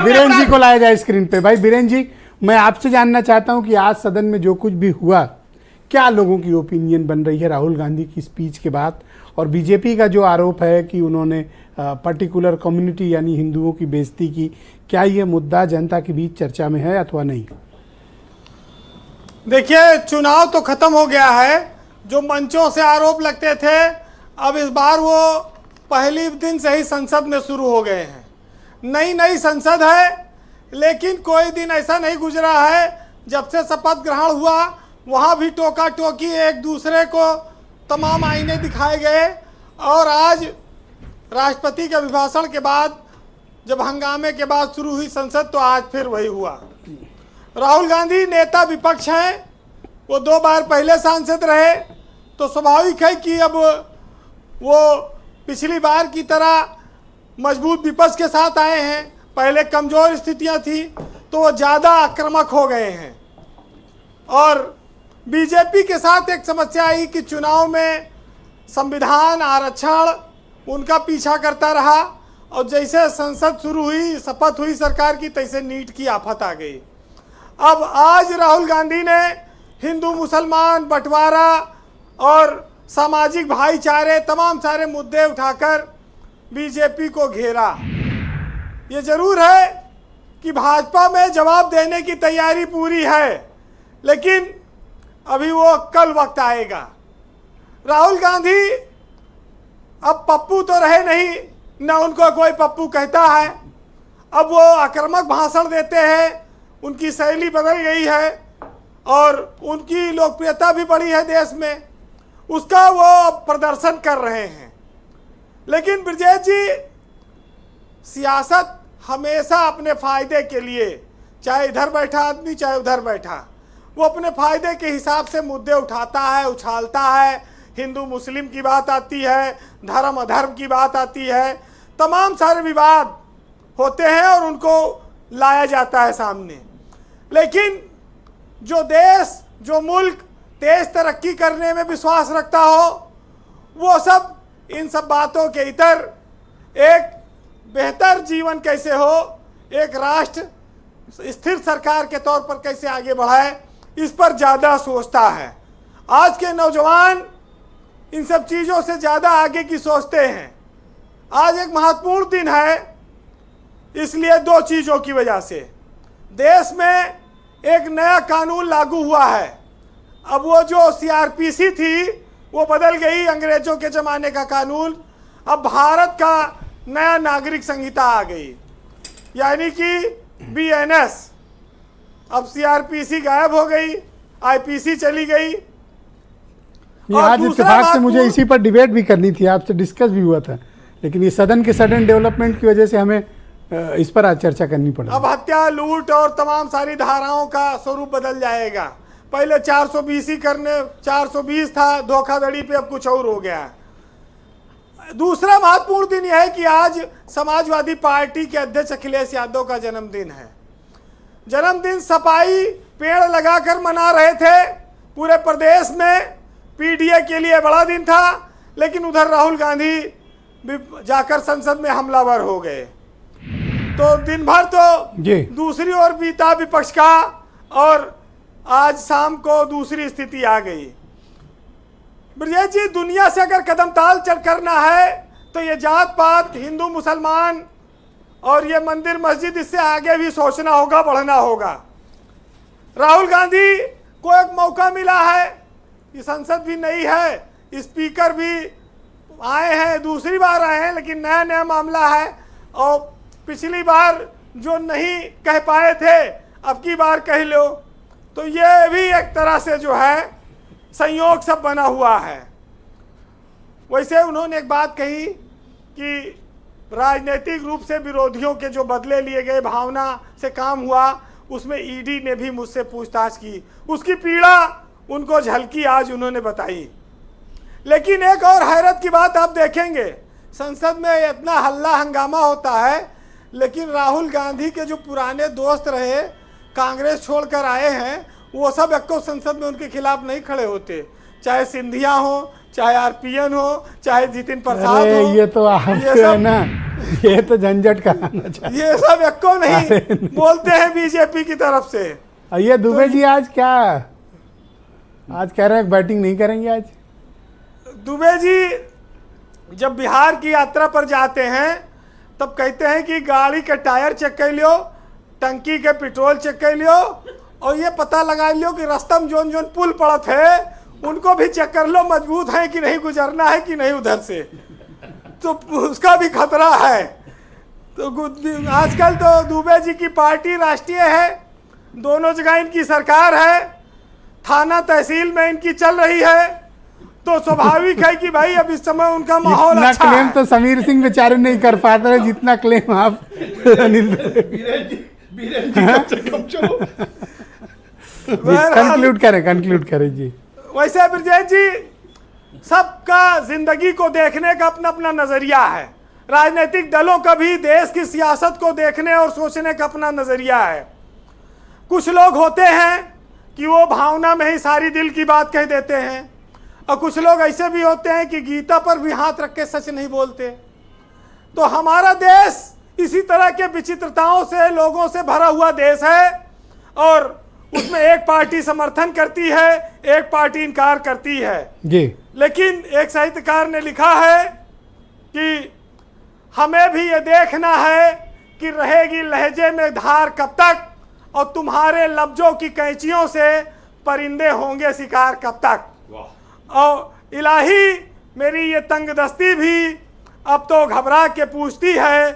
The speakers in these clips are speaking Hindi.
बीरेन जी को लाया जाए स्क्रीन पे। भाई बीरेन जी, मैं आपसे जानना चाहता हूं कि आज सदन में जो कुछ भी हुआ, क्या लोगों की ओपिनियन बन रही है राहुल गांधी की स्पीच के बाद, और बीजेपी का जो आरोप है कि उन्होंने पर्टिकुलर कम्युनिटी यानी हिंदुओं की बेइज्जती की, क्या ये मुद्दा जनता के बीच चर्चा में है अथवा नहीं? देखिए, चुनाव तो खत्म हो गया है। जो मंचों से आरोप लगते थे, अब इस बार वो पहली दिन से ही संसद में शुरू हो गए हैं। नई संसद है, लेकिन कोई दिन ऐसा नहीं गुजरा है जब से शपथ ग्रहण हुआ वहाँ भी टोका टोकी, एक दूसरे को तमाम आईने दिखाए गए। और आज राष्ट्रपति के अभिभाषण के बाद, जब हंगामे के बाद शुरू हुई संसद, तो आज फिर वही हुआ। राहुल गांधी नेता विपक्ष हैं, वो 2 बार पहले सांसद रहे, तो स्वाभाविक है कि अब वो पिछली बार की तरह मजबूत विपक्ष के साथ आए हैं। पहले कमज़ोर स्थितियां थी तो वो ज़्यादा आक्रामक हो गए हैं। और बीजेपी के साथ एक समस्या आई कि चुनाव में संविधान आरक्षण उनका पीछा करता रहा, और जैसे संसद शुरू हुई, शपथ हुई सरकार की, तैसे नीट की आफत आ गई। अब आज राहुल गांधी ने हिंदू मुसलमान बंटवारा और सामाजिक भाईचारे, तमाम सारे मुद्दे उठाकर बीजेपी को घेरा। ये जरूर है कि भाजपा में जवाब देने की तैयारी पूरी है, लेकिन अभी वो कल वक्त आएगा। राहुल गांधी अब पप्पू तो रहे नहीं, न उनको कोई पप्पू कहता है। अब वो आक्रामक भाषण देते हैं, उनकी शैली बदल गई है और उनकी लोकप्रियता भी बढ़ी है देश में, उसका वो प्रदर्शन कर रहे हैं। लेकिन ब्रजेश जी, सियासत हमेशा अपने फायदे के लिए, चाहे इधर बैठा आदमी चाहे उधर बैठा, वो अपने फायदे के हिसाब से मुद्दे उठाता है, उछालता है। हिंदू मुस्लिम की बात आती है, धर्म अधर्म की बात आती है, तमाम सारे विवाद होते हैं और उनको लाया जाता है सामने। लेकिन जो देश, जो मुल्क तेज तरक्की करने में विश्वास रखता हो, वो सब इन सब बातों के इतर एक बेहतर जीवन कैसे हो, एक राष्ट्र स्थिर सरकार के तौर पर कैसे आगे बढ़ाए, इस पर ज़्यादा सोचता है। आज के नौजवान इन सब चीज़ों से ज़्यादा आगे की सोचते हैं। आज एक महत्वपूर्ण दिन है, इसलिए 2 चीज़ों की वजह से देश में एक नया कानून लागू हुआ है। अब वो जो CRPC थी वो बदल गई, अंग्रेजों के ज़माने का कानून। अब भारत का नया नागरिक संहिता आ गई, यानी कि BNS। अब CRPC गायब हो गई, IPC चली गई। आज इत्तेफाक से मुझे इसी पर डिबेट भी करनी थी, आपसे डिस्कस भी हुआ था, लेकिन ये सदन के सडन डेवलपमेंट की वजह से हमें इस पर आज चर्चा करनी पड़ी। अब हत्या, लूट और तमाम सारी धाराओं का स्वरूप बदल जाएगा। पहले 420 था, धोखाधड़ी पे अब कुछ और हो गया। दूसरा महत्वपूर्ण दिन यह है कि आज समाजवादी पार्टी के अध्यक्ष अखिलेश यादव का जन्मदिन है। जन्मदिन सपाई पेड़ लगाकर मना रहे थे पूरे प्रदेश में। PDA के लिए बड़ा दिन था, लेकिन उधर राहुल गांधी जाकर संसद में हमलावर हो गए। तो दिन भर तो दूसरी ओर बीता विपक्ष का, और आज शाम को दूसरी स्थिति आ गई। ब्रजेश जी, दुनिया से अगर कदम ताल चल करना है तो ये जात पात, हिंदू मुसलमान और ये मंदिर मस्जिद, इससे आगे भी सोचना होगा, बढ़ना होगा। राहुल गांधी को एक मौका मिला है, ये संसद भी नई है, स्पीकर भी आए हैं, दूसरी बार आए हैं, लेकिन नया मामला है। और पिछली बार जो नहीं कह पाए थे, अब की बार कह लो, तो ये भी एक तरह से जो है संयोग सब बना हुआ है। वैसे उन्होंने एक बात कही कि राजनीतिक रूप से विरोधियों के जो बदले लिए गए, भावना से काम हुआ, उसमें ED ने भी मुझसे पूछताछ की, उसकी पीड़ा उनको झलकी आज उन्होंने बताई। लेकिन एक और हैरत की बात आप देखेंगे, संसद में इतना हल्ला हंगामा होता है, लेकिन राहुल गांधी के जो पुराने दोस्त रहे, कांग्रेस छोड़कर आए हैं, वो सब एक संसद में उनके खिलाफ नहीं खड़े होते, चाहे सिंधिया हो, चाहे RPN हो, चाहे जितिन प्रसाद हो। ये तो आप है ना ये तो झंझट कराना चाहिए। ये सब एको नहीं बोलते हैं बीजेपी की तरफ से। ये दुबे जी आज क्या, आज कह रहे हैं बैटिंग नहीं करेंगे आज। दुबे जी जब बिहार की यात्रा पर जाते हैं तब कहते हैं कि गाड़ी के टायर चेक कर लियो, टंकी के पेट्रोल चेक कर लियो, और ये पता लगा लियो कि रास्ता में जोन जोन पुल पड़त है उनको भी चेक कर लो, मजबूत है कि नहीं, गुजरना है कि नहीं उधर से, तो उसका भी खतरा है। तो आजकल तो दुबे जी की पार्टी राष्ट्रीय है, दोनों जगह इनकी सरकार है, थाना तहसील में इनकी चल रही है, तो स्वाभाविक है कि भाई अब इस समय उनका माहौल इतना अच्छा क्लेम है। तो समीर सिंह बेचारे नहीं कर पाते रहे जितना क्लेम आप कंक्लूड करें जी। वैसे ब्रजेश जी, सबका जिंदगी को देखने का अपना अपना नजरिया है, राजनीतिक दलों का भी देश की सियासत को देखने और सोचने का अपना नजरिया है। कुछ लोग होते हैं कि वो भावना में ही सारी दिल की बात कह देते हैं, और कुछ लोग ऐसे भी होते हैं कि गीता पर भी हाथ रख के सच नहीं बोलते। तो हमारा देश इसी तरह के विचित्रताओं से, लोगों से भरा हुआ देश है, और उसमें एक पार्टी समर्थन करती है, एक पार्टी इनकार करती है जी। लेकिन एक साहित्यकार ने लिखा है कि हमें भी ये देखना है कि रहेगी लहजे में धार कब तक, और तुम्हारे लफ्जों की कैंचियों से परिंदे होंगे शिकार कब तक। और इलाही, मेरी ये तंगदस्ती भी अब तो घबरा के पूछती है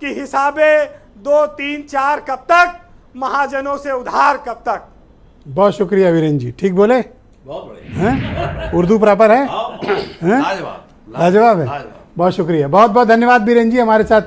कि हिसाबे 2, 3, 4 कब तक, महाजनों से उधार कब तक। बहुत शुक्रिया वीरेन जी, ठीक बोले, बहुत बढ़िया हैं? उर्दू प्रॉपर है, हैं? लाजवाब लाजवाब है। बहुत शुक्रिया, बहुत बहुत धन्यवाद वीरेन जी हमारे साथ